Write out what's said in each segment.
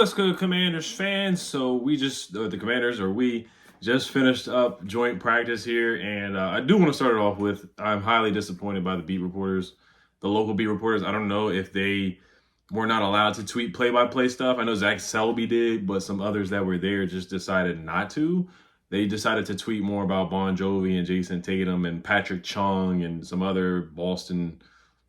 what's good, Commanders fans? So the Commanders, or we just finished up joint practice here, and I do want to start it off with I'm highly disappointed by the beat reporters, the local beat reporters. I don't know if they were not allowed to tweet play-by-play stuff. I know Zach Selby did, but some others that were there just decided not to. They decided to tweet more about Bon Jovi and Jason Tatum and Patrick Chung and some other Boston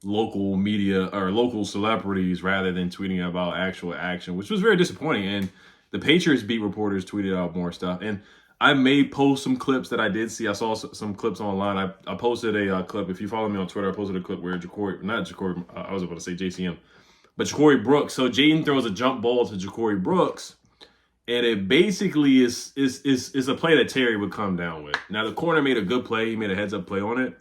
local media or local celebrities rather than tweeting about actual action, which was very disappointing. And the Patriots beat reporters tweeted out more stuff. And I may post some clips that I did see. I saw some clips online. I posted a clip. If you follow me on Twitter, I posted a clip where I was about to say JCM, but Jacorey Brooks. So Jayden throws a jump ball to Jacorey Brooks, and it basically is a play that Terry would come down with. Now the corner made a good play. He made a heads up play on it.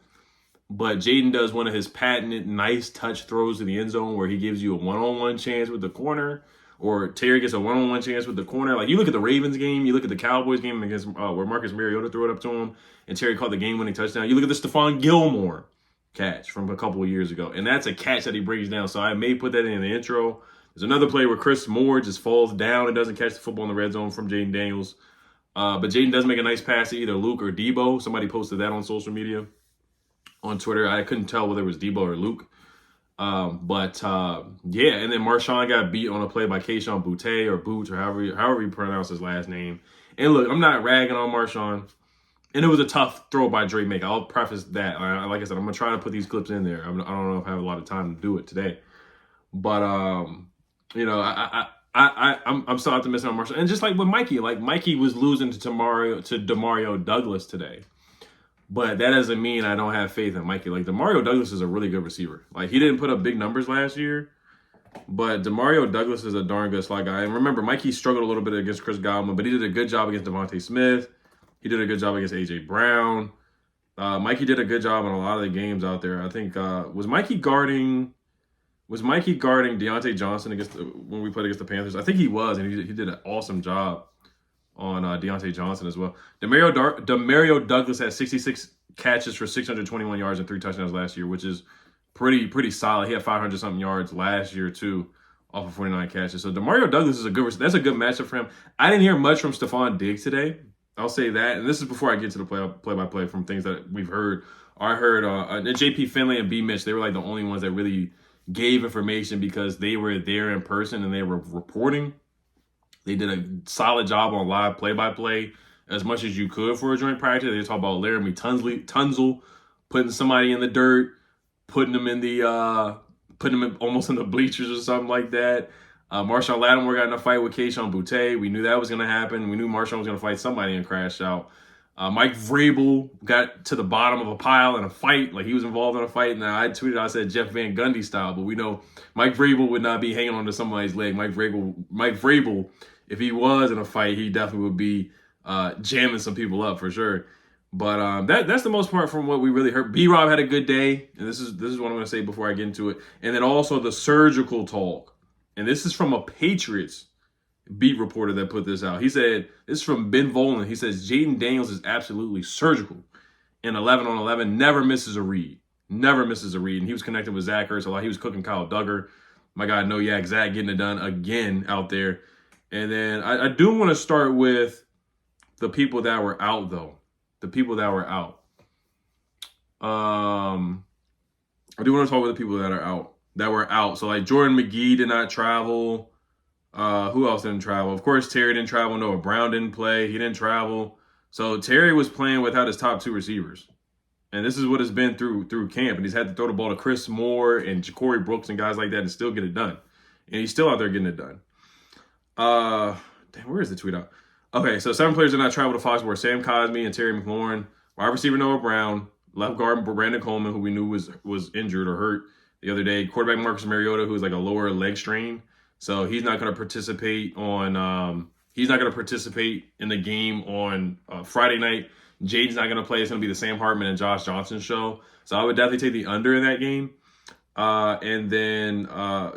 But Jayden does one of his patented nice touch throws to the end zone where he gives you a one-on-one chance with the corner, or Terry gets a one-on-one chance with the corner. Like, you look at the Ravens game, you look at the Cowboys game against where Marcus Mariota threw it up to him, and Terry caught the game-winning touchdown. You look at the Stephon Gilmore catch from a couple of years ago, and that's a catch that he brings down. So I may put that in the intro. There's another play where Chris Moore just falls down and doesn't catch the football in the red zone from Jayden Daniels. But Jayden does make a nice pass to either Luke or Deebo. Somebody posted that on social media. On Twitter, I couldn't tell whether it was Deebo or Luke. Yeah, and then Marshawn got beat on a play by Kayshon Boutte or Boots or however you pronounce his last name. And look, I'm not ragging on Marshawn. And it was a tough throw by Dre Maker. I'll preface that. Like I said, I'm going to try to put these clips in there. I don't know if I have a lot of time to do it today. But, I'm still optimistic on Marshawn. And just like with Mikey, Mikey was losing to Demario Douglas today. But that doesn't mean I don't have faith in Mikey. Like, Demario Douglas is a really good receiver. Like, he didn't put up big numbers last year, but Demario Douglas is a darn good slot guy. And remember, Mikey struggled a little bit against Chris Godwin, but he did a good job against Devontae Smith. He did a good job against A.J. Brown. Mikey did a good job in a lot of the games out there. I think, was Mikey guarding Deontay Johnson when we played against the Panthers? I think he was, and he did an awesome job on Deontay Johnson as well. Demario Douglas had 66 catches for 621 yards and 3 touchdowns last year, which is pretty solid. He had 500-something yards last year, too, off of 49 catches. So Demario Douglas is that's a good matchup for him. I didn't hear much from Stephon Diggs today. I'll say that. And this is before I get to the play-by-play from things that we've heard. I heard JP Finley and B. Mitch, they were like the only ones that really gave information because they were there in person and they were reporting. They did a solid job on live play-by-play as much as you could for a joint practice. They talk about Laramie Tunzel putting somebody in the dirt, putting them almost in the bleachers or something like that. Marshawn Lattimore got in a fight with Kayshon Boutte. We knew that was going to happen. We knew Marshawn was going to fight somebody and crash out. Mike Vrabel got to the bottom of a pile in a fight. Like, he was involved in a fight. Now, I tweeted, I said Jeff Van Gundy style, but we know Mike Vrabel would not be hanging on to somebody's leg. Mike Vrabel, if he was in a fight, he definitely would be jamming some people up for sure. But that's the most part from what we really heard. B-Rob had a good day, and this is what I'm going to say before I get into it. And then also the surgical talk. And this is from a Patriots beat reporter that put this out. He said, this is from Ben Volen. He says, Jayden Daniels is absolutely surgical. And 11 on 11, never misses a read. Never misses a read. And he was connected with Zach Ertz a lot. He was cooking Kyle Duggar. My guy, No Yak Zach, getting it done again out there. And then I do want to start with the people that were out, though. The people that were out. I do want to talk with the people that were out. So, like, Jordan McGee did not travel. Who else didn't travel? Of course, Terry didn't travel. Noah Brown didn't play. He didn't travel. So Terry was playing without his top 2 receivers. And this is what it's been through camp. And he's had to throw the ball to Chris Moore and Jacorey Brooks and guys like that and still get it done. And he's still out there getting it done. Where is the tweet out? Okay, so 7 players did not travel to Foxborough. Sam Cosmi and Terry McLaurin. Wide receiver Noah Brown. Left guard Brandon Coleman, who we knew was injured or hurt the other day. Quarterback Marcus Mariota, who was like a lower leg strain. So he's not going to participate in the game on Friday night. Jayden's not going to play. It's going to be the Sam Hartman and Josh Johnson show. So I would definitely take the under in that game. And then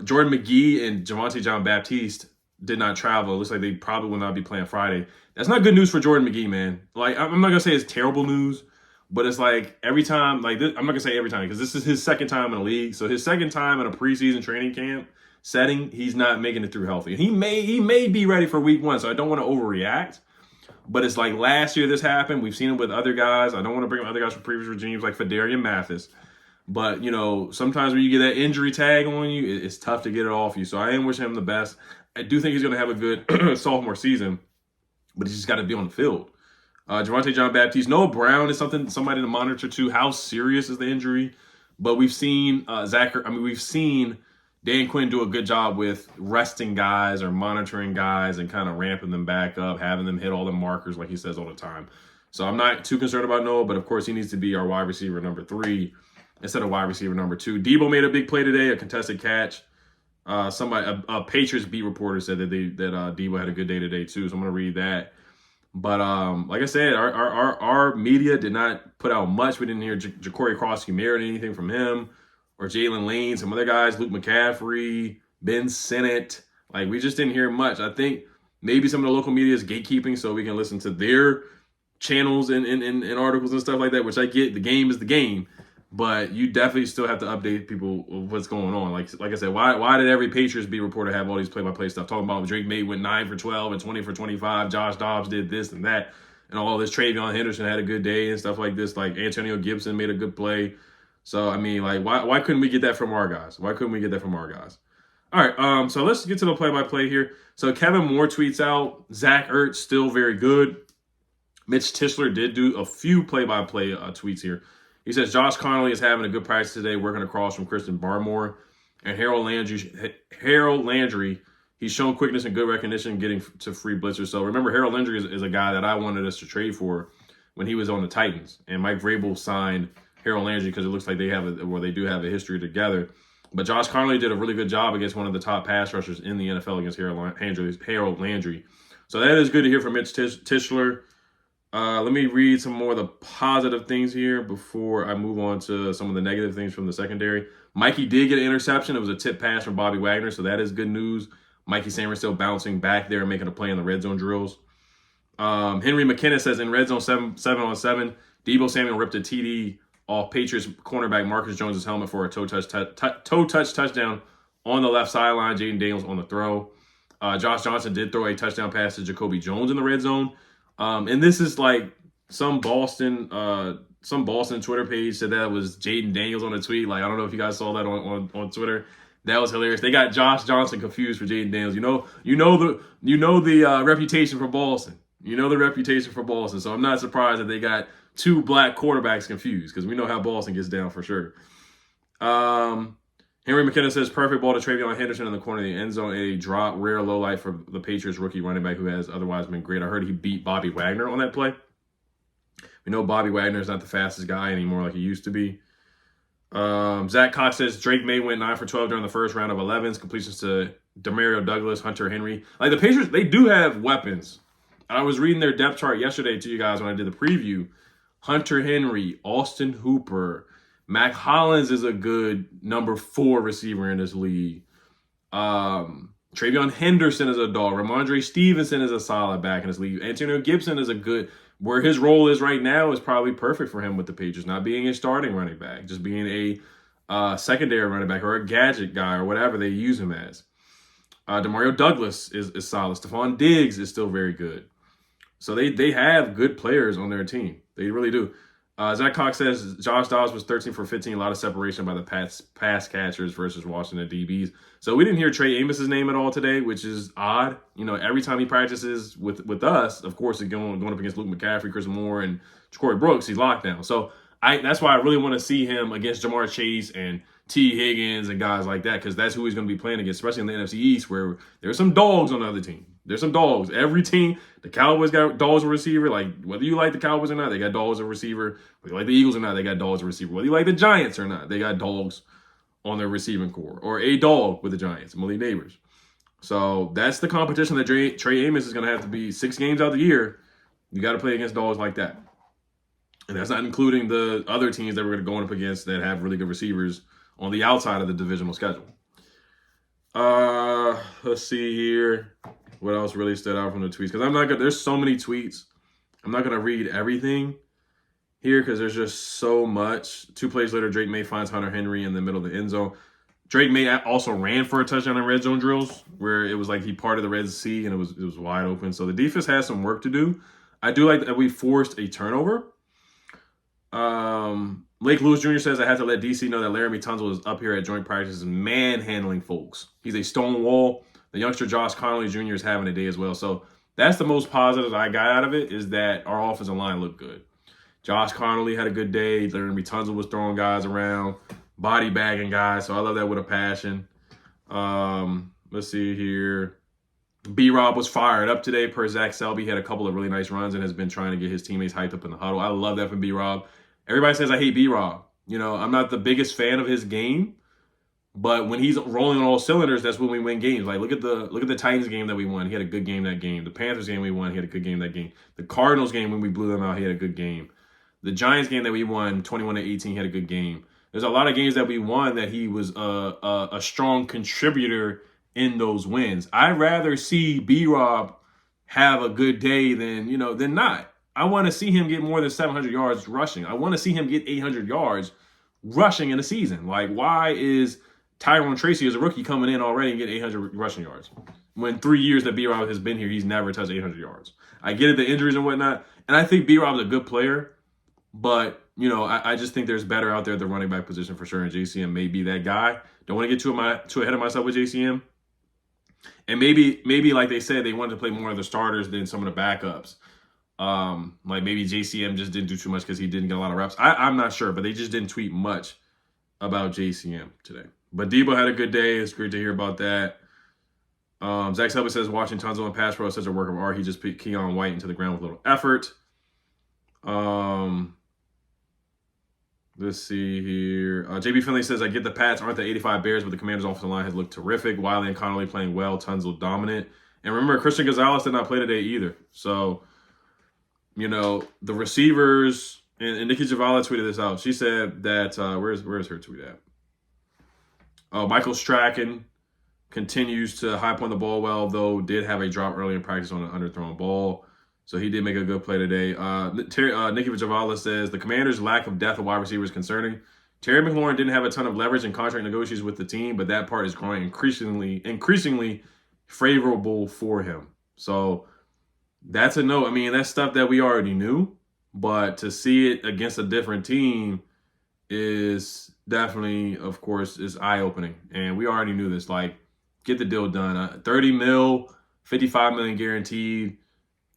Jordan McGee and Javonte John Baptiste did not travel. It looks like they probably will not be playing Friday. That's not good news for Jordan McGee, man. Like, I'm not going to say it's terrible news, but it's like every time, like, I'm not going to say every time because this is his second time in the league. So his second time in a preseason training camp setting, he's not making it through healthy. He may be ready for week 1, so I don't want to overreact. But it's like last year this happened. We've seen it with other guys. I don't want to bring up other guys from previous regimes like Fedarian Mathis. But, sometimes when you get that injury tag on you, it's tough to get it off you. So I am wishing him the best. I do think he's going to have a good sophomore season, but he's just got to be on the field. Javonte John Baptiste. Noah Brown is somebody to monitor too. How serious is the injury? But we've seen we've seen Dan Quinn do a good job with resting guys or monitoring guys and kind of ramping them back up, having them hit all the markers like he says all the time. So I'm not too concerned about Noah, but of course he needs to be our wide receiver number 3 instead of wide receiver number 2. Deebo made a big play today, a contested catch. A Patriots beat reporter said that Deebo had a good day today too, so I'm going to read that. But like I said, our media did not put out much. We didn't hear Jacorey Cross-Humera anything from him or Jalen Lane, some other guys, Luke McCaffrey, Ben Sinnott. Like, we just didn't hear much. I think maybe some of the local media is gatekeeping so we can listen to their channels and articles and stuff like that, which I get. The game is the game. But you definitely still have to update people of what's going on. Like I said, why did every Patriots beat reporter have all these play-by-play stuff? Talking about Drake May went 9 for 12 and 20 for 25. Josh Dobbs did this and that. And all this. Travion Henderson had a good day and stuff like this. Like Antonio Gibson made a good play. So, I mean, like, why couldn't we get that from our guys? Why couldn't we get that from our guys? All right, so let's get to the play-by-play here. So Kevin Moore tweets out, Zach Ertz still very good. Mitch Tischler did do a few play-by-play tweets here. He says, Josh Connolly is having a good practice today, working across from Christian Barmore. And Harold Landry, he's shown quickness and good recognition getting to free blitzers. So remember, Harold Landry is a guy that I wanted us to trade for when he was on the Titans. And Mike Vrabel signed Harold Landry because it looks like they do have a history together. But Josh Connolly did a really good job against one of the top pass rushers in the NFL against Harold Landry. So that is good to hear from Mitch Tischler. Let me read some more of the positive things here before I move on to some of the negative things from the secondary. Mikey did get an interception. It was a tip pass from Bobby Wagner, so that is good news. Mikey Sanders still bouncing back there and making a play in the red zone drills. Henry McKenna says in red zone 7-on-7, Deebo Samuel ripped a TD off Patriots cornerback Marcus Jones' helmet for a toe touch touchdown on the left sideline. Jayden Daniels on the throw. Josh Johnson did throw a touchdown pass to Jacoby Jones in the red zone. And this is like some Boston Twitter page said that was Jayden Daniels on a tweet. Like, I don't know if you guys saw that on Twitter. That was hilarious. They got Josh Johnson confused for Jayden Daniels. You know the reputation for Boston. You know the reputation for Boston. So I'm not surprised that they got 2 black quarterbacks confused because we know how Boston gets down for sure. Henry McKenna says perfect ball to Travion Henderson in the corner of the end zone. A drop, rare low light for the Patriots rookie running back who has otherwise been great. I heard he beat Bobby Wagner on that play. We know Bobby Wagner is not the fastest guy anymore like he used to be. Zach Cox says Drake May went 9 for 12 during the first round of 11s. Completions to Demario Douglas, Hunter Henry. Like the Patriots, they do have weapons. I was reading their depth chart yesterday to you guys when I did the preview. Hunter Henry, Austin Hooper, Mac Hollins is a good number 4 receiver in this league. Travion Henderson is a dog. Ramondre Stevenson is a solid back in this league. Antonio Gibson is a good, where his role is right now is probably perfect for him with the Patriots, not being a starting running back, just being a secondary running back or a gadget guy or whatever they use him as. Demario Douglas is solid. Stephon Diggs is still very good. So they have good players on their team. They really do. Zach Cox says Josh Dobbs was 13 for 15, a lot of separation by the pass catchers versus Washington DBs. So we didn't hear Trey Amos's name at all today, which is odd. Every time he practices with us, of course, he's going up against Luke McCaffrey, Chris Moore, and Jacorey Brooks, he's locked down. So that's why I really want to see him against Jamar Chase and T. Higgins and guys like that, because that's who he's going to be playing against, especially in the NFC East, where there's some dogs on the other team. There's some dogs. Every team, the Cowboys got dogs at receiver. Like, whether you like the Cowboys or not, they got dogs at receiver. Whether you like the Eagles or not, they got dogs at receiver. Whether you like the Giants or not, they got dogs on their receiving core. Or a dog with the Giants, Malik Neighbors. So that's the competition that Trey Amos is going to have to be 6 games out of the year. You got to play against dogs like that. And that's not including the other teams that we're going to go up against that have really good receivers on the outside of the divisional schedule. Let's see here. What else really stood out from the tweets? Because there's so many tweets. I'm not going to read everything here because there's just so much. 2 plays later, Drake May finds Hunter Henry in the middle of the end zone. Drake May also ran for a touchdown in red zone drills where it was like he parted the Red Sea and it was wide open. So the defense has some work to do. I do like that we forced a turnover. Lake Lewis Jr. says I had to let DC know that Laramie Tunsil is up here at joint practices manhandling folks. He's a stone wall. The youngster Josh Connolly Jr. is having a day as well. So that's the most positive I got out of it, is that our offensive line looked good. Josh Connolly had a good day. Laramie Tunsil was throwing guys around, body bagging guys. So I love that with a passion. Let's see here. B-Rob was fired up today per Zach Selby. He had a couple of really nice runs and has been trying to get his teammates hyped up in the huddle. I love that from B-Rob. Everybody says I hate B-Rob. You know, I'm not the biggest fan of his game, but when he's rolling on all cylinders, that's when we win games. Like look at the Titans game that we won. He had a good game that game. The Panthers game we won. He had a good game that game. The Cardinals game when we blew them out, he had a good game. The Giants game that we won 21-18, he had a good game. There's a lot of games that we won that he was a strong contributor in those wins. I'd rather see B-Rob have a good day than not. I want to see him get more than 700 yards rushing. I want to see him get 800 yards rushing in a season. Like, why is Tyrone Tracy as a rookie coming in already and get 800 rushing yards? When 3 years that B-Rob has been here, he's never touched 800 yards. I get it, the injuries and whatnot. And I think B-Rob's a good player, but I just think there's better out there at the running back position for sure, and JCM may be that guy. Don't want to get too ahead of myself with JCM. And maybe like they said, they wanted to play more of the starters than some of the backups. Like maybe JCM just didn't do too much because he didn't get a lot of reps. I'm not sure, but they just didn't tweet much about JCM today. But Deebo had a good day. It's great to hear about that. Zach Selby says watching Tunsil and pass pro is such a work of art. He just put Keon White into the ground with little effort. Let's see here. JB Finley says, I get the Pats aren't the 85 Bears, but the Commanders' offensive line has looked terrific. Wiley and Connolly playing well. Tunsil dominant. And remember, Christian Gonzalez did not play today either. So, the receivers, and Nikki Javala tweeted this out. She said that, where's her tweet at? Michael Strachan continues to high point the ball well, though did have a drop early in practice on an underthrown ball. So he did make a good play today. Nikki Javala says, the Commanders' lack of depth of wide receivers is concerning. Terry McLaurin didn't have a ton of leverage in contract negotiations with the team, but that part is growing increasingly favorable for him. So that's a no. I mean, that's stuff that we already knew, but to see it against a different team is definitely, of course, is eye-opening. And we already knew this. Like, get the deal done. 30 mil, 55 million guaranteed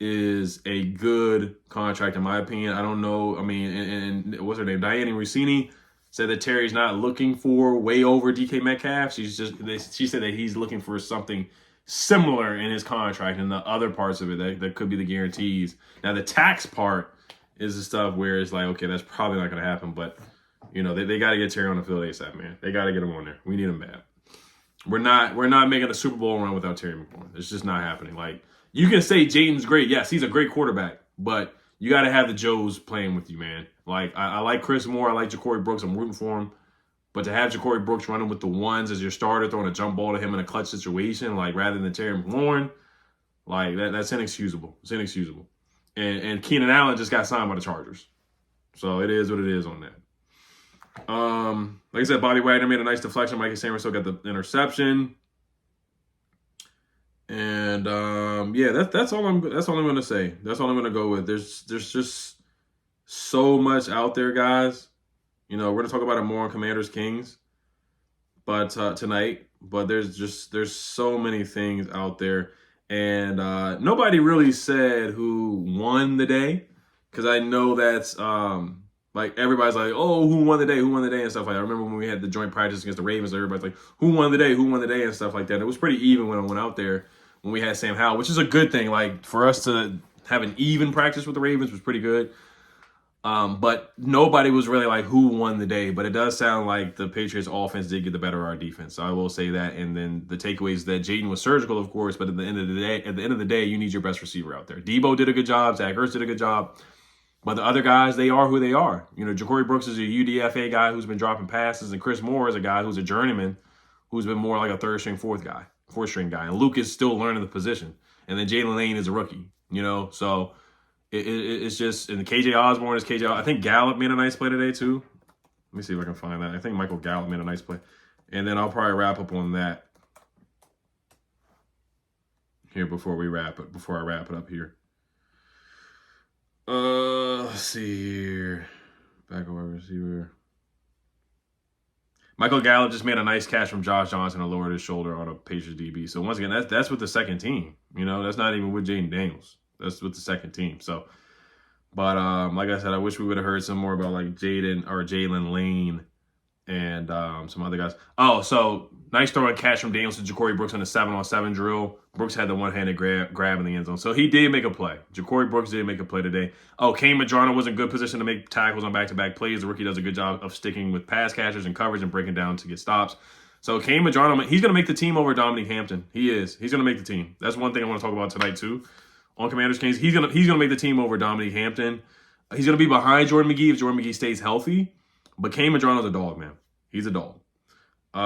is a good contract, in my opinion. I don't know. I mean, and what's her name? Diane Rossini said that Terry's not looking for way over DK Metcalf. She said that he's looking for something similar in his contract, and the other parts of it that could be the guarantees. Now, the tax part is the stuff where it's like, okay, that's probably not going to happen, but they got to get Terry on the field ASAP, man. They got to get him on there. We need him bad. We're not making a Super Bowl run without Terry McLaurin. It's just not happening. Like, you can say Jayden's great. Yes, he's a great quarterback, but you got to have the Joes playing with you, man. Like, I like Chris Moore. I like Jacorey Brooks. I'm rooting for him. But to have Jacorey Brooks running with the ones as your starter, throwing a jump ball to him in a clutch situation, like, rather than Terry McLaurin, like, that's inexcusable. It's inexcusable. And Keenan Allen just got signed by the Chargers. So it is what it is on that. Like I said, Bobby Wagner made a nice deflection. Mikey Samuel still got the interception. And that's all I'm going to say. That's all I'm going to go with. There's just so much out there, guys. We're going to talk about it more on Commanders Kings, but tonight. But there's so many things out there, and nobody really said who won the day, because I know that's like everybody's like, oh, who won the day, and stuff like that. I remember when we had the joint practice against the Ravens, everybody's like, who won the day, and stuff like that. It was pretty even when I went out there when we had Sam Howell, which is a good thing. Like, for us to have an even practice with the Ravens was pretty good. But nobody was really like who won the day. But it does sound like the Patriots offense did get the better of our defense. So I will say that. And then the takeaway is that Jayden was surgical, of course. But at the end of the day, you need your best receiver out there. Deebo did a good job. Zach Ertz did a good job. But the other guys, they are who they are. Jacorey Brooks is a UDFA guy who's been dropping passes, and Chris Moore is a guy who's a journeyman who's been more like a fourth string guy. And Luke is still learning the position. And then Jalen Lane is a rookie, So it's just, and KJ Osborne is KJ. I think Gallup made a nice play today too. Let me see if I can find that. I think Michael Gallup made a nice play. And then I'll probably wrap up on that here before I wrap it up here. Let's see here. Back over receiver. Michael Gallup just made a nice catch from Josh Johnson and lowered his shoulder on a Patriots DB. So once again, that's with the second team. You know, that's not even with Jayden Daniels. That's with the second team. So, but like I said, I wish we would have heard some more about like Jalen Lane and some other guys. Oh, so nice throw and catch from Daniels to Jacorey Brooks on the 7-on-7 drill. Brooks had the one-handed grab in the end zone. So he did make a play. Jacorey Brooks did make a play today. Oh, Kane Madrano was in good position to make tackles on back-to-back plays. The rookie does a good job of sticking with pass catchers and coverage and breaking down to get stops. So Kane Madrano, he's going to make the team over Dominique Hampton. He is. He's going to make the team. That's one thing I want to talk about tonight, too. On Commanders Kings, he's gonna make the team over Dominique Hampton. He's going to be behind Jordan McGee if Jordan McGee stays healthy. But Kane Madrano's a dog, man. He's a dog.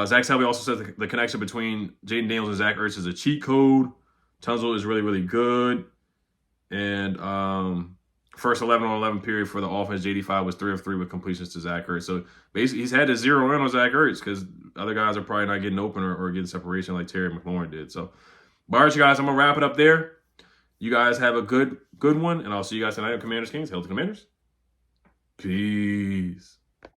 Zach Selby also says the connection between Jayden Daniels and Zach Ertz is a cheat code. Tunzel is really, really good. And first 11-on-11 period for the offense, JD5 was 3 of 3 with completions to Zach Ertz. So basically, he's had to zero in on Zach Ertz because other guys are probably not getting open or getting separation like Terry McLaurin did. So, but all right, you guys, I'm going to wrap it up there. You guys have a good one, and I'll see you guys tonight on Commanders Kings. Hail to Commanders. Peace.